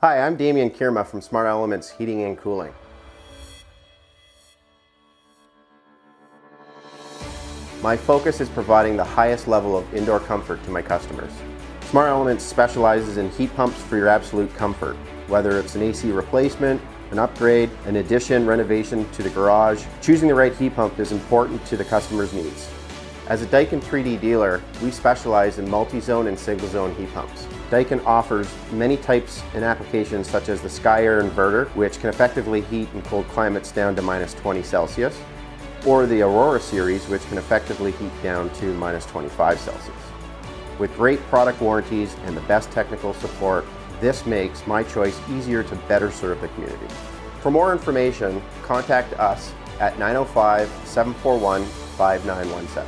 Hi, I'm Damian Keermaa from Smart Elements Heating and Cooling. My focus is providing the highest level of indoor comfort to my customers. Smart Elements specializes in heat pumps for your absolute comfort, whether it's an AC replacement, an upgrade, an addition, renovation to the garage. Choosing the right heat pump is important to the customer's needs. As a Daikin 3D dealer, we specialize in multi-zone and single-zone heat pumps. Daikin offers many types and applications such as the Sky Air Inverter, which can effectively heat in cold climates down to -20 Celsius, or the Aurora series, which can effectively heat down to -25 Celsius. With great product warranties and the best technical support, this makes my choice easier to better serve the community. For more information, contact us at 905-741-5917.